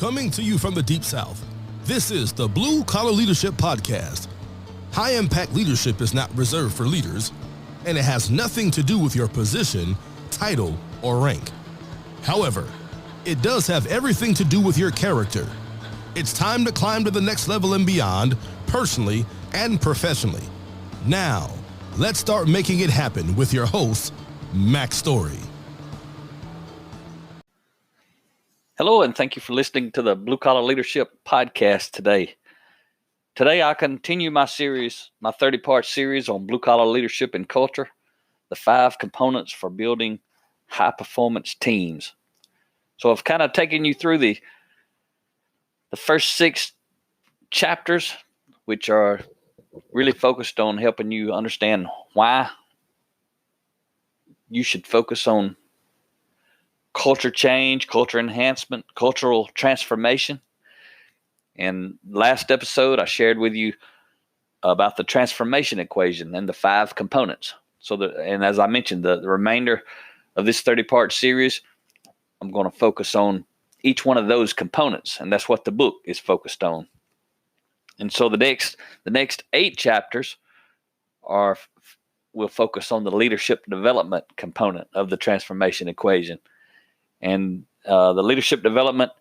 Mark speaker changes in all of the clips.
Speaker 1: Coming to you from the Deep South, this is the Blue Collar Leadership Podcast. High-impact leadership is not reserved for leaders, and it has nothing to do with your position, title, or rank. However, it does have everything to do with your character. It's time to climb to the next level and beyond, personally and professionally. Now, let's start making it happen with your host, Mack Story.
Speaker 2: Hello, and thank you for listening to the Blue Collar Leadership Podcast today. Today, I continue my series, my 30-part series on blue collar leadership and culture, the 5 components for building high-performance teams. So I've kind of taken you through the first 6 chapters, which are really focused on helping you understand why you should focus on culture change, culture enhancement, cultural transformation. And last episode, I shared with you about the transformation equation and the 5 components. And as I mentioned, the remainder of this 30-part series, I'm going to focus on each one of those components, and that's what the book is focused on. And so the next 8 chapters will focus on the leadership development component of the transformation equation. And the leadership development,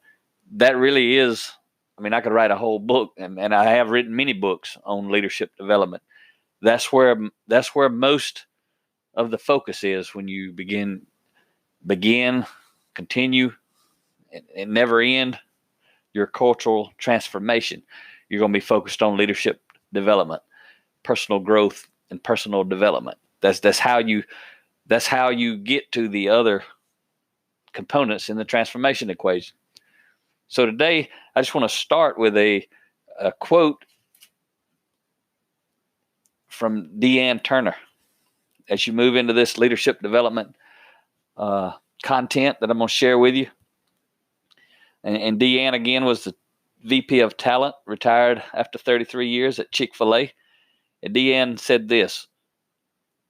Speaker 2: that really is, I could write a whole book, and I have written many books on leadership development. That's where most of the focus is when you begin, continue, and never end your cultural transformation. You're going to be focused on leadership development, personal growth, and personal development. That's how you get to the other components in the transformation equation. So today, I just want to start with a quote from Deanne Turner. As you move into this leadership development content that I'm going to share with you. And Deanne, again, was the VP of Talent, retired after 33 years at Chick-fil-A. And Deanne said this: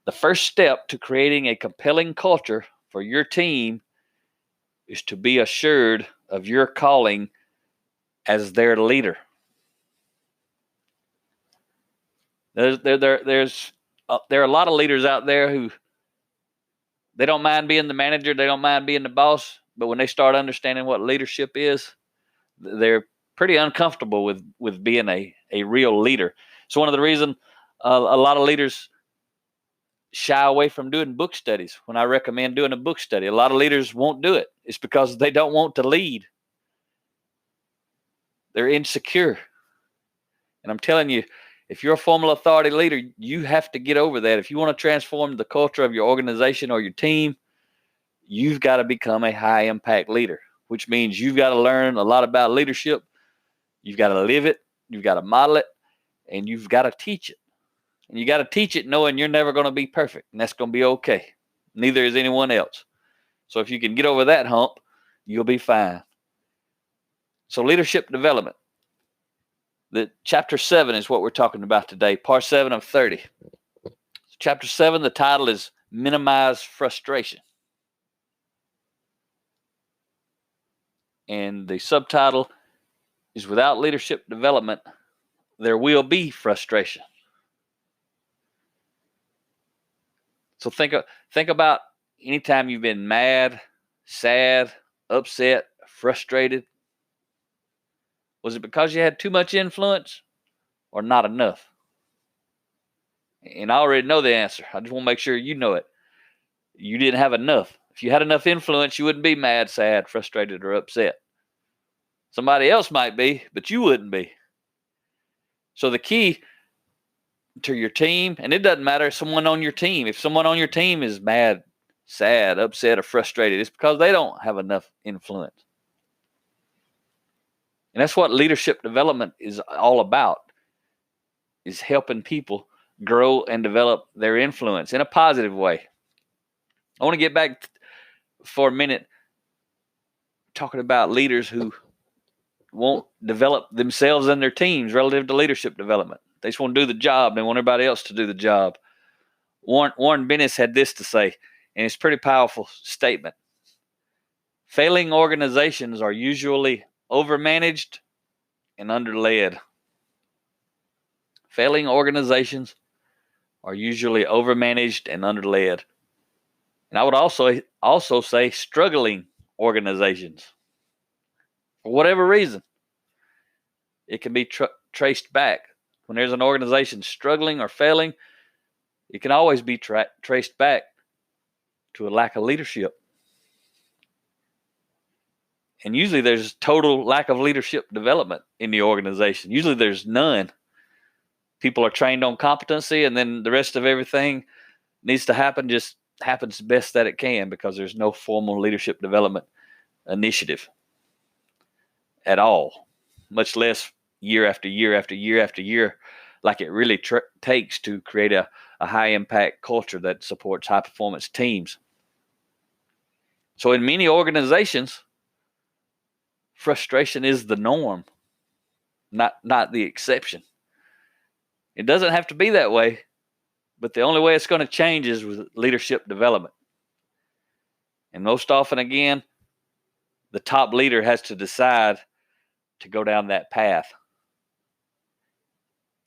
Speaker 2: the first step to creating a compelling culture for your team is to be assured of your calling as their leader. There are a lot of leaders out there who they don't mind being the manager, they don't mind being the boss, but when they start understanding what leadership is, they're pretty uncomfortable with being a real leader. So one of the reasons a lot of leaders shy away from doing book studies. When I recommend doing a book study, a lot of leaders won't do it. It's because they don't want to lead. They're insecure. And I'm telling you, if you're a formal authority leader, you have to get over that. If you want to transform the culture of your organization or your team, you've got to become a high impact leader, which means you've got to learn a lot about leadership. You've got to live it. You've got to model it, and you've got to teach it. And you got to teach it knowing you're never going to be perfect, and that's going to be okay. Neither is anyone else. So if you can get over that hump, you'll be fine. So leadership development. The chapter 7 is what we're talking about today, part 7 of 30. Chapter 7, the title is Minimize Frustration. And the subtitle is Without Leadership Development, There Will Be Frustration. So think about anytime you've been mad, sad, upset, frustrated. Was it because you had too much influence or not enough? And I already know the answer. I just want to make sure you know it. You didn't have enough. If you had enough influence, you wouldn't be mad, sad, frustrated, or upset. Somebody else might be, but you wouldn't be. So the key to your team, and it doesn't matter if someone on your team is mad, sad, upset, or frustrated, it's because they don't have enough influence. And that's what leadership development is all about, is helping people grow and develop their influence in a positive way. I want to get back for a minute talking about leaders who won't develop themselves and their teams relative to leadership development. They just want to do the job. They want everybody else to do the job. Warren Bennis had this to say, and it's a pretty powerful statement. Failing organizations are usually overmanaged and underled. Failing organizations are usually overmanaged and underled. And I would also say struggling organizations. For whatever reason, it can be traced back. When there's an organization struggling or failing, it can always be traced back to a lack of leadership. And usually there's total lack of leadership development in the organization. Usually there's none. People are trained on competency, and then the rest of everything needs to happen just happens best that it can because there's no formal leadership development initiative at all, much less year after year after year after year, like it really takes to create a high impact culture that supports high performance teams. So in many organizations, frustration is the norm, not the exception. It doesn't have to be that way, but the only way it's going to change is with leadership development. And most often, again, the top leader has to decide to go down that path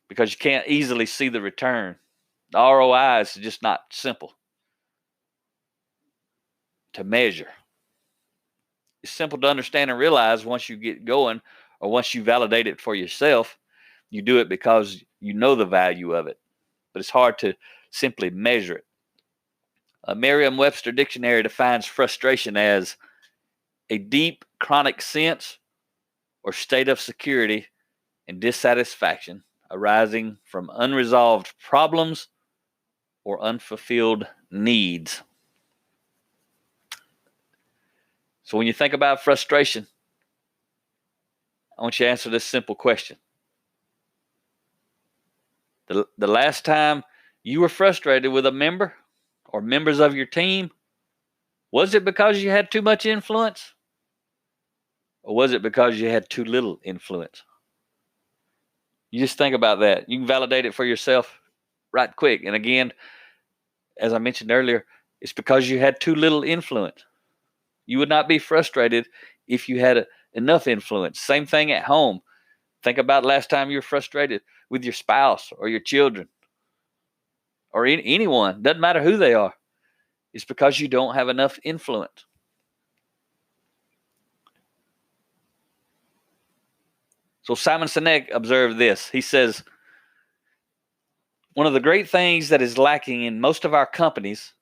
Speaker 2: because you can't easily see the return. The ROI is just not simple to measure. It's simple to understand and realize once you get going or once you validate it for yourself. You do it because you know the value of it, but it's hard to simply measure it. A Merriam-Webster dictionary defines frustration as a deep chronic sense or state of security and dissatisfaction arising from unresolved problems or unfulfilled needs. So when you think about frustration, I want you to answer this simple question. The last time you were frustrated with a member or members of your team, was it because you had too much influence? Or was it because you had too little influence? You just think about that. You can validate it for yourself right quick. And again, as I mentioned earlier, it's because you had too little influence. You would not be frustrated if you had enough influence. Same thing at home. Think about last time you were frustrated with your spouse or your children or anyone. Doesn't matter who they are. It's because you don't have enough influence. So Simon Sinek observed this. He says, one of the great things that is lacking in most of our companies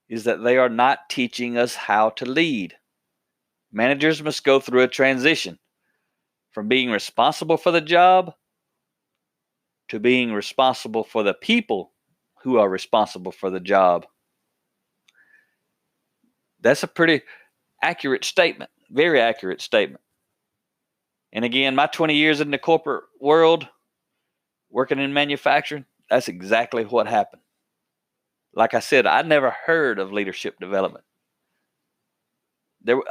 Speaker 2: is that they are not teaching us how to lead. Managers must go through a transition from being responsible for the job to being responsible for the people who are responsible for the job. That's a pretty accurate statement, very accurate statement. And again, my 20 years in the corporate world, working in manufacturing, that's exactly what happened. Like I said, I never heard of leadership development.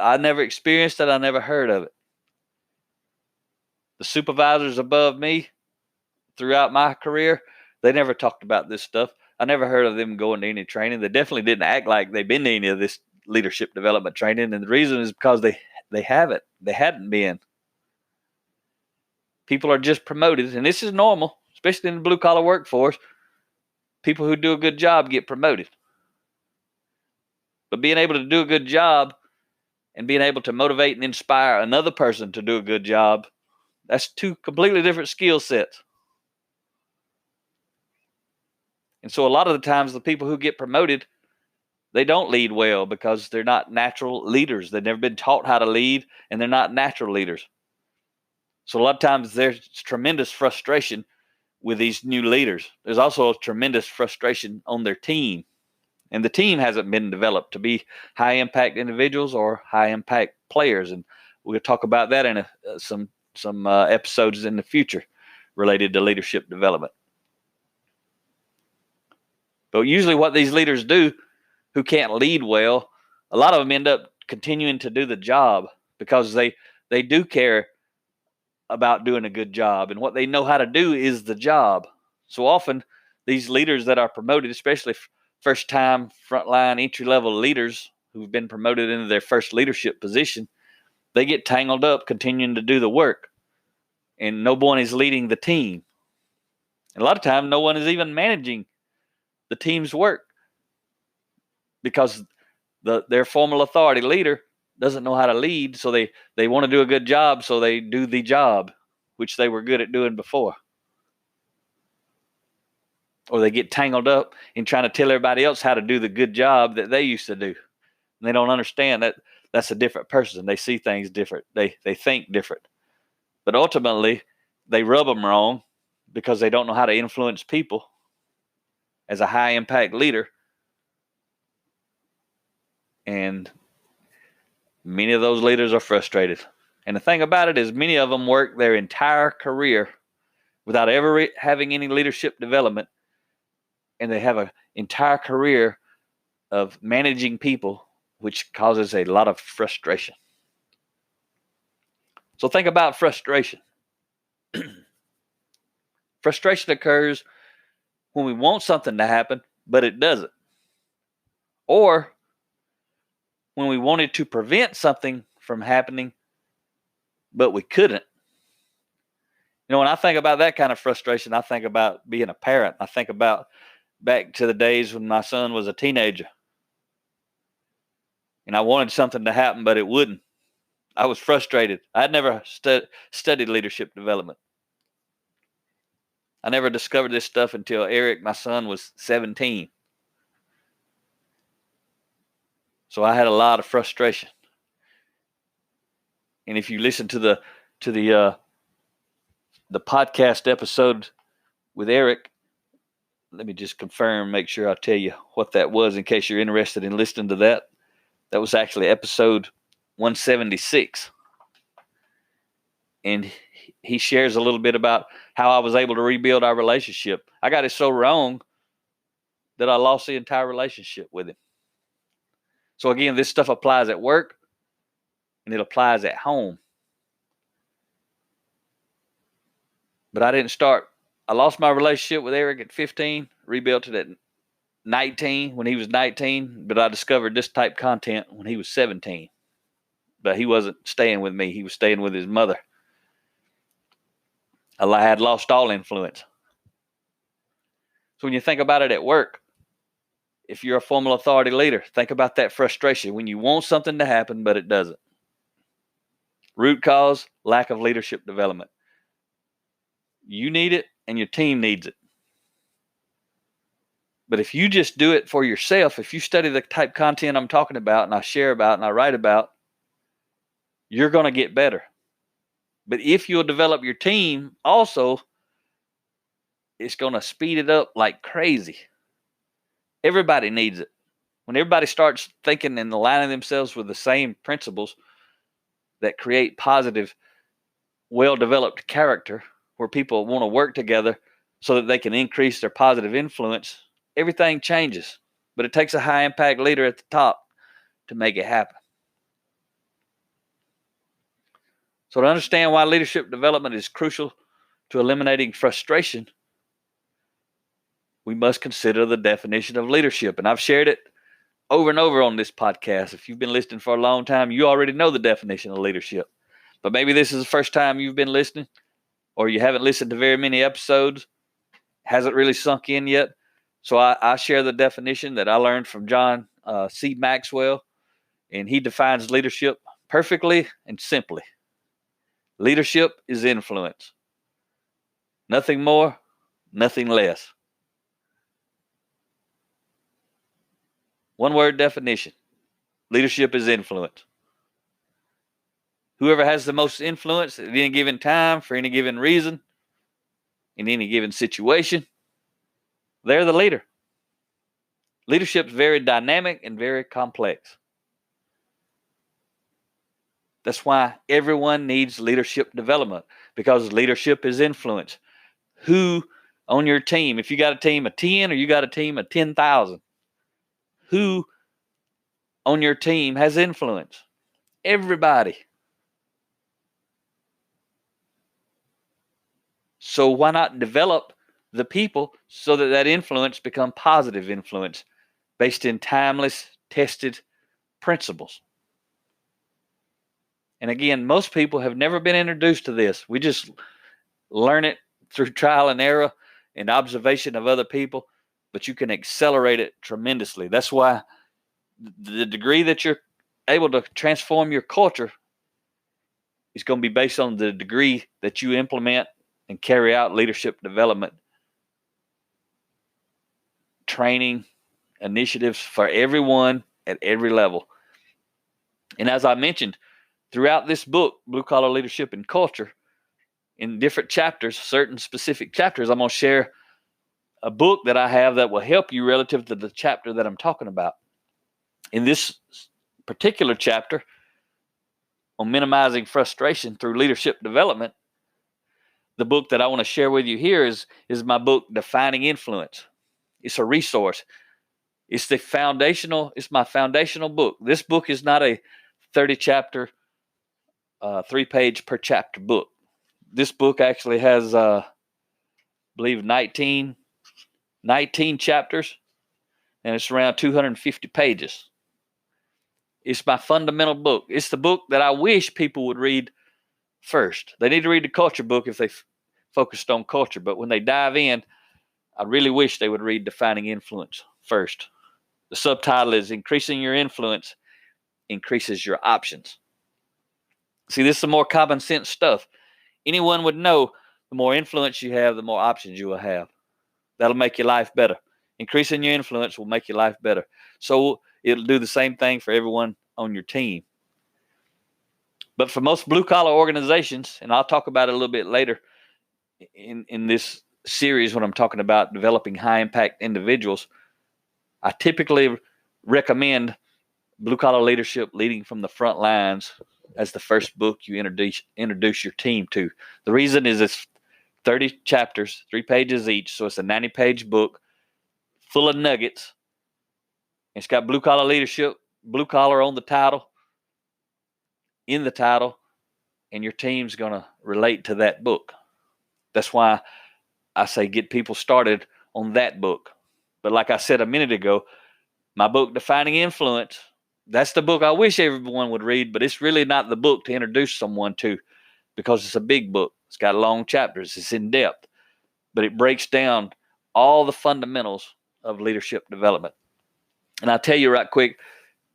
Speaker 2: I never experienced it. I never heard of it. The supervisors above me throughout my career, they never talked about this stuff. I never heard of them going to any training. They definitely didn't act like they've been to any of this leadership development training. And the reason is because they haven't. They hadn't been. People are just promoted. And this is normal, especially in the blue collar workforce. People who do a good job get promoted. But being able to do a good job and being able to motivate and inspire another person to do a good job, that's two completely different skill sets. And so a lot of the times the people who get promoted, they don't lead well because they're not natural leaders. They've never been taught how to lead, and they're not natural leaders. So a lot of times there's tremendous frustration with these new leaders. There's also a tremendous frustration on their team. And the team hasn't been developed to be high impact individuals or high impact players. And we'll talk about that in some episodes in the future related to leadership development. But usually what these leaders do who can't lead well, a lot of them end up continuing to do the job because they do care about doing a good job. And what they know how to do is the job. So often these leaders that are promoted, especially first-time frontline entry-level leaders who've been promoted into their first leadership position, they get tangled up continuing to do the work, and no one is leading the team. And a lot of times, no one is even managing the team's work because their formal authority leader doesn't know how to lead, so they want to do a good job, so they do the job, which they were good at doing before. Or they get tangled up in trying to tell everybody else how to do the good job that they used to do. And they don't understand that that's a different person. They see things different. They think different. But ultimately, they rub them wrong because they don't know how to influence people as a high-impact leader. And many of those leaders are frustrated. And the thing about it is many of them work their entire career without ever having any leadership development. And they have an entire career of managing people, which causes a lot of frustration. So think about frustration. Frustration occurs when we want something to happen, but it doesn't. Or when we wanted to prevent something from happening, but we couldn't. You know, when I think about that kind of frustration, I think about being a parent. I think about back to the days when my son was a teenager. And I wanted something to happen, but it wouldn't. I was frustrated. I had never studied leadership development. I never discovered this stuff until Eric, my son, was 17. So I had a lot of frustration. And if you listen to the podcast episode with Eric, let me just confirm, make sure I tell you what that was in case you're interested in listening to that. That was actually episode 176. And he shares a little bit about how I was able to rebuild our relationship. I got it so wrong that I lost the entire relationship with him. So again, this stuff applies at work and it applies at home. But I lost my relationship with Eric at 15, rebuilt it at 19 when he was 19, but I discovered this type content when he was 17. But he wasn't staying with me. He was staying with his mother. I had lost all influence. So when you think about it at work, if you're a formal authority leader, think about that frustration when you want something to happen, but it doesn't. Root cause, lack of leadership development. You need it and your team needs it. But if you just do it for yourself, if you study the type content I'm talking about and I share about and I write about, you're going to get better. But if you'll develop your team also, it's going to speed it up like crazy. Everybody needs it. When everybody starts thinking and aligning themselves with the same principles that create positive, well-developed character, where people want to work together so that they can increase their positive influence, everything changes. But it takes a high-impact leader at the top to make it happen. So to understand why leadership development is crucial to eliminating frustration, we must consider the definition of leadership. And I've shared it over and over on this podcast. If you've been listening for a long time, you already know the definition of leadership. But maybe this is the first time you've been listening, or you haven't listened to very many episodes, hasn't really sunk in yet. So I share the definition that I learned from John C. Maxwell, and he defines leadership perfectly and simply. Leadership is influence. Nothing more, nothing less. One word definition. Leadership is influence. Whoever has the most influence at any given time, for any given reason, in any given situation, they're the leader. Leadership is very dynamic and very complex. That's why everyone needs leadership development, because leadership is influence. Who on your team, if you got a team of 10 or you got a team of 10,000, who on your team has influence? Everybody. So why not develop the people so that that influence become positive influence based in timeless, tested principles? And again, most people have never been introduced to this. We just learn it through trial and error and observation of other people, but you can accelerate it tremendously. That's why the degree that you're able to transform your culture is going to be based on the degree that you implement and carry out leadership development training initiatives for everyone at every level. And as I mentioned, throughout this book, Blue Collar Leadership and Culture, in different chapters, certain specific chapters, I'm going to share a book that I have that will help you relative to the chapter that I'm talking about. In this particular chapter on minimizing frustration through leadership development, the book that I want to share with you here is my book, Defining Influence. It's a resource. It's my foundational book. This book is not a 30 chapter, 3-page per chapter book. This book actually has, I believe, 19 chapters, and it's around 250 pages. It's my fundamental book. It's the book that I wish people would read first. They need to read the culture book if they focused on culture, but when they dive in, I really wish they would read Defining Influence first. The subtitle is Increasing Your Influence Increases Your Options. See, this is some more common sense stuff. Anyone would know the more influence you have, the more options you will have. That'll make your life better. Increasing your influence will make your life better. So it'll do the same thing for everyone on your team. But for most blue-collar organizations, and I'll talk about it a little bit later in this series when I'm talking about developing high-impact individuals, I typically recommend Blue Collar Leadership Leading from the Front Lines as the first book you introduce your team to. The reason is it's 30 chapters, 3 pages each, so it's a 90-page book full of nuggets. It's got Blue Collar Leadership, Blue Collar on the title, in the title, and your team's going to relate to that book. That's why I say get people started on that book. But like I said a minute ago, my book, Defining Influence, that's the book I wish everyone would read, but it's really not the book to introduce someone to because it's a big book. It's got long chapters. It's in depth, but it breaks down all the fundamentals of leadership development. And I'll tell you right quick,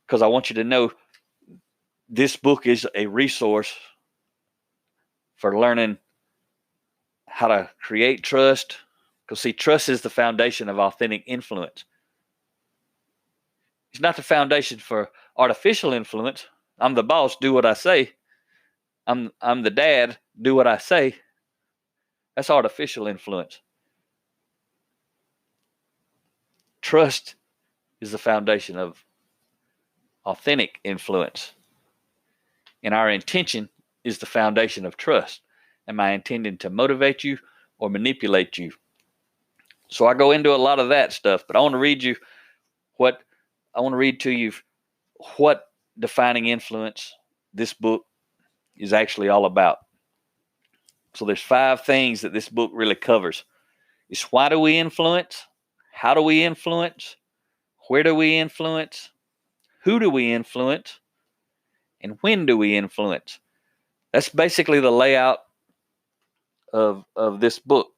Speaker 2: because I want you to know, this book is a resource for learning how to create trust. Because see, trust is the foundation of authentic influence. It's not the foundation for artificial influence. I'm the boss, do what I say. I'm the dad, do what I say. That's artificial influence. Trust is the foundation of authentic influence. And our intention is the foundation of trust. Am I intending to motivate you or manipulate you? So I go into a lot of that stuff, but I want to read to you what Defining Influence, this book, is actually all about. So there's 5 things that this book really covers. It's why do we influence? How do we influence? Where do we influence? Who do we influence? And when do we influence? That's basically the layout of this book.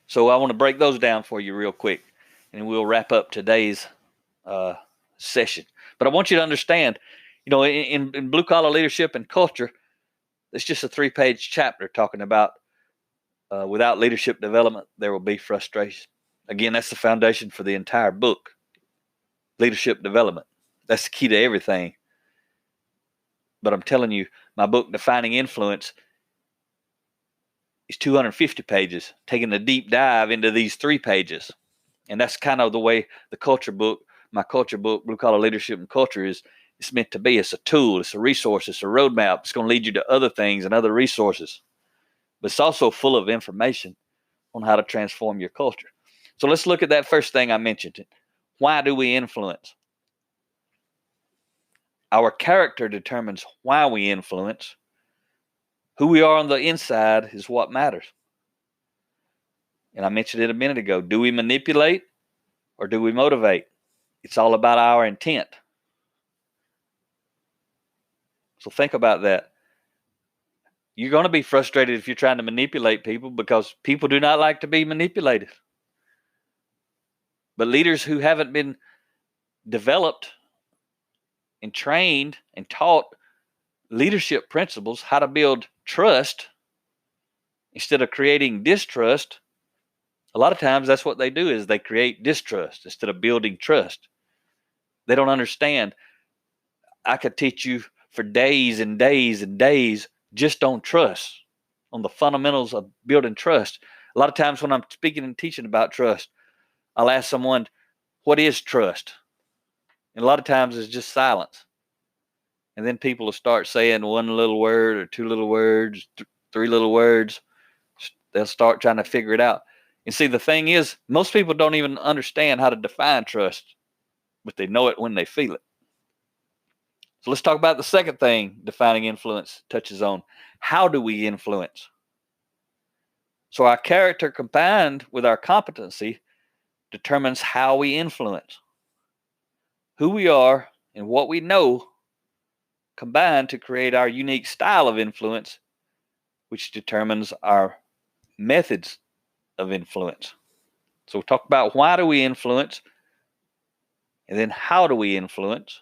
Speaker 2: So I want to break those down for you real quick, and we'll wrap up today's session. But I want you to understand, in Blue Collar Leadership and Culture, it's just a 3-page chapter talking about without leadership development, there will be frustration. Again, that's the foundation for the entire book. Leadership development. That's the key to everything. But I'm telling you, my book, Defining Influence, is 250 pages, taking a deep dive into these 3 pages. And that's kind of the way the culture book, my culture book, Blue Collar Leadership and Culture, it's meant to be. It's a tool, it's a resource, it's a roadmap. It's going to lead you to other things and other resources. But it's also full of information on how to transform your culture. So let's look at that first thing I mentioned. Why do we influence? Our character determines why we influence. Who we are on the inside is what matters. And I mentioned it a minute ago. Do we manipulate or do we motivate? It's all about our intent. So think about that. You're going to be frustrated if you're trying to manipulate people, because people do not like to be manipulated. But leaders who haven't been developed and trained and taught leadership principles, how to build trust instead of creating distrust, a lot of times that's what they do, is they create distrust instead of building trust. They don't understand. I could teach you for days and days and days just on trust, on the fundamentals of building trust. A lot of times when I'm speaking and teaching about trust, I'll ask someone, what is trust? And a lot of times it's just silence. And then people will start saying one little word or two little words, three little words. They'll start trying to figure it out. And see, the thing is, most people don't even understand how to define trust, but they know it when they feel it. So let's talk about the second thing defining influence touches on. How do we influence? So our character combined with our competency determines how we influence. Who we are and what we know combine to create our unique style of influence, which determines our methods of influence. So we'll talk about why do we influence, and then how do we influence.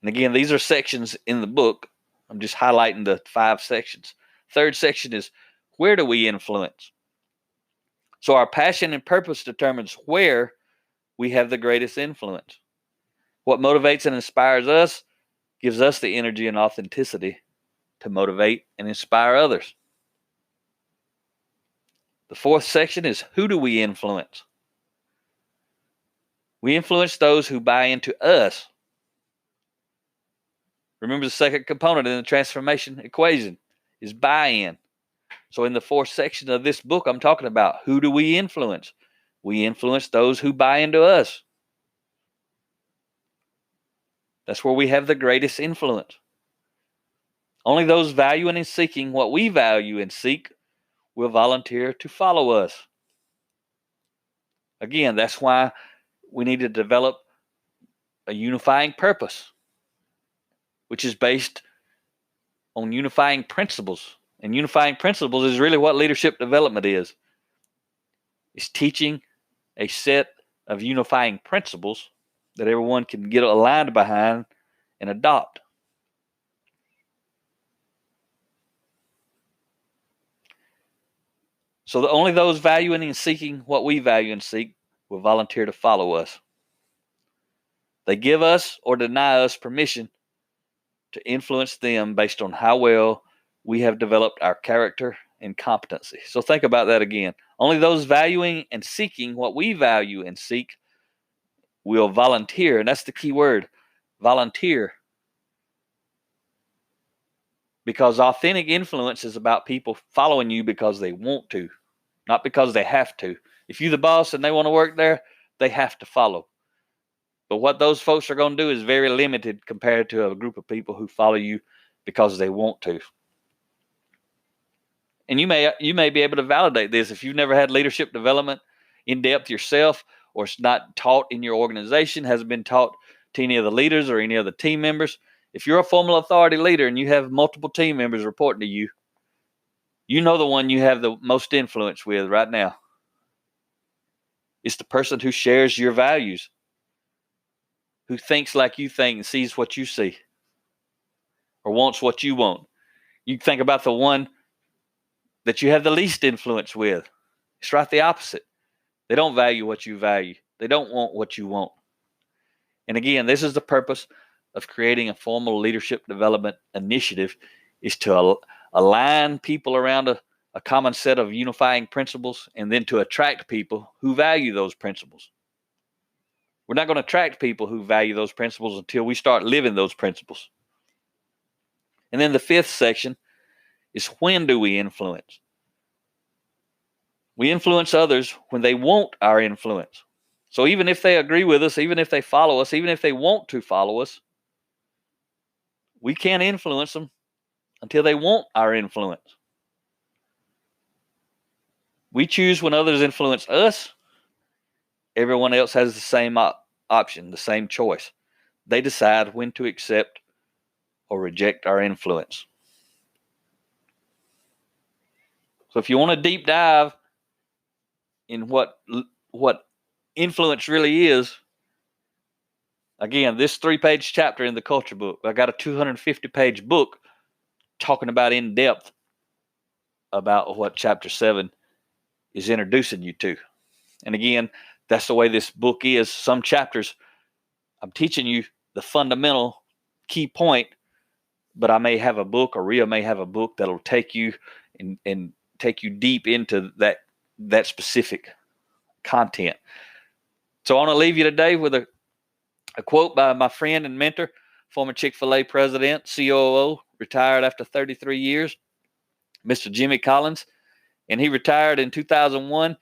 Speaker 2: And again, these are sections in the book. I'm just highlighting the 5 sections. Third section is, where do we influence? So our passion and purpose determines where we have the greatest influence. What motivates and inspires us gives us the energy and authenticity to motivate and inspire others. The fourth section is, who do we influence? We influence those who buy into us. Remember, the second component in the transformation equation is buy-in. So in the fourth section of this book, I'm talking about, who do we influence? We influence those who buy into us. That's where we have the greatest influence. Only those valuing and seeking what we value and seek will volunteer to follow us. Again, that's why we need to develop a unifying purpose, which is based on unifying principles. And unifying principles is really what leadership development is. It's teaching a set of unifying principles that everyone can get aligned behind and adopt. So only those valuing and seeking what we value and seek will volunteer to follow us. They give us or deny us permission to influence them based on how well we have developed our character and competency. So think about that again. Only those valuing and seeking what we value and seek will volunteer. And that's the key word, volunteer. Because authentic influence is about people following you because they want to, not because they have to. If you're the boss and they want to work there, they have to follow. But what those folks are going to do is very limited compared to a group of people who follow you because they want to. And you may be able to validate this if you've never had leadership development in depth yourself, or it's not taught in your organization, hasn't been taught to any of the leaders or any of the team members. If you're a formal authority leader and you have multiple team members reporting to you, you know the one you have the most influence with right now. It's the person who shares your values, who thinks like you think and sees what you see, or wants what you want. You think about the one that you have the least influence with. It's right the opposite. They don't value what you value. They don't want what you want. And again, this is the purpose of creating a formal leadership development initiative, is to align people around a common set of unifying principles, and then to attract people who value those principles. We're not going to attract people who value those principles until we start living those principles. And then the fifth section is, when do we influence? We influence others when they want our influence. So even if they agree with us, even if they follow us, even if they want to follow us, we can't influence them until they want our influence. We choose when others influence us. Everyone else has the same option, the same choice. They decide when to accept or reject our influence. So if you want to deep dive in what influence really is, again, this 3-page chapter in the culture book, I got a 250-page book talking about in depth about what chapter 7 is introducing you to. And again, that's the way this book is. Some chapters, I'm teaching you the fundamental key point, but I may have a book, or Rhea may have a book that'll take you and take you deep into that specific content. So I want to leave you today with a quote by my friend and mentor, former Chick-fil-A president, COO, retired after 33 years, Mr. Jimmy Collins. And he retired in 2001.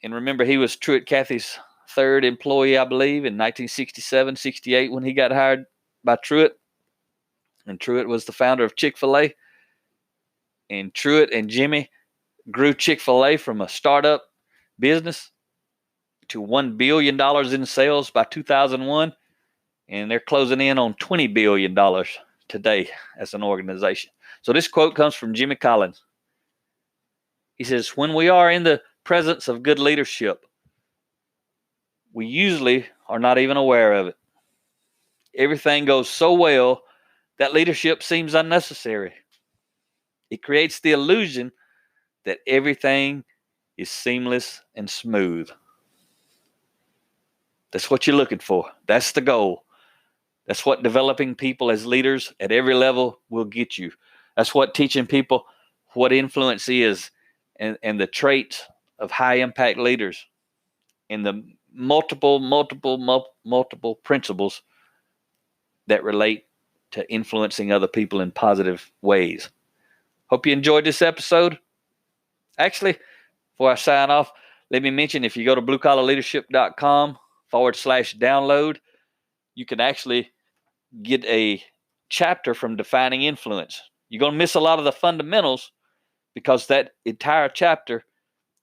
Speaker 2: And remember, he was Truett Cathy's third employee, I believe, in 1967, 68 when he got hired by Truett. And Truett was the founder of Chick-fil-A. And Truett and Jimmy grew Chick-fil-A from a startup business to $1 billion in sales by 2001. And they're closing in on $20 billion today as an organization. So this quote comes from Jimmy Collins. He says, when we are in the presence of good leadership, we usually are not even aware of it. Everything goes so well that leadership seems unnecessary. It creates the illusion that everything is seamless and smooth. That's what you're looking for. That's the goal. That's what developing people as leaders at every level will get you. That's what teaching people what influence is and the traits of high impact leaders and the multiple principles that relate to influencing other people in positive ways. Hope you enjoyed this episode. Actually, before I sign off, let me mention, if you go to bluecollarleadership.com/download, you can actually get a chapter from Defining Influence. You're going to miss a lot of the fundamentals because that entire chapter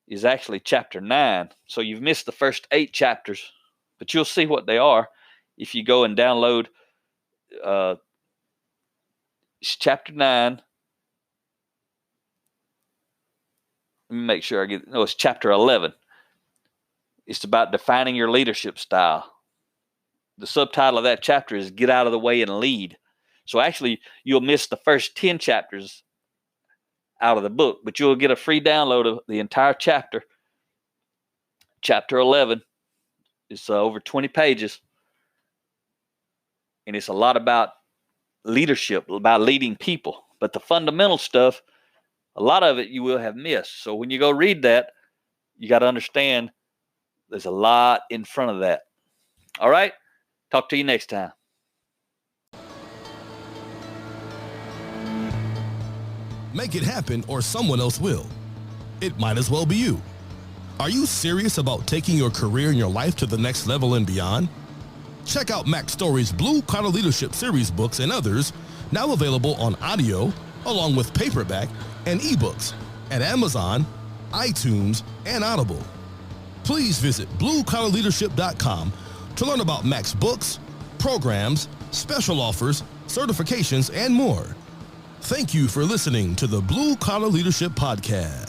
Speaker 2: is actually chapter 9. So you've missed the first 8 chapters, but you'll see what they are if you go and download chapter 9. Let me make sure it's chapter 11. It's about defining your leadership style. The subtitle of that chapter is Get Out of the Way and Lead. So actually, you'll miss the first 10 chapters out of the book, but you'll get a free download of the entire chapter. Chapter 11 is over 20 pages, and it's a lot about leadership, about leading people. But the fundamental stuff, a lot of it you will have missed. So when you go read that, you got to understand there's a lot in front of that. All right? Talk to you next time.
Speaker 1: Make it happen or someone else will. It might as well be you. Are you serious about taking your career and your life to the next level and beyond? Check out Mack Story's Blue Collar Leadership series books and others, now available on audio, along with paperback and ebooks at Amazon, iTunes, and Audible. Please visit bluecollarleadership.com to learn about Mack's books, programs, special offers, certifications, and more. Thank you for listening to the Blue Collar Leadership Podcast.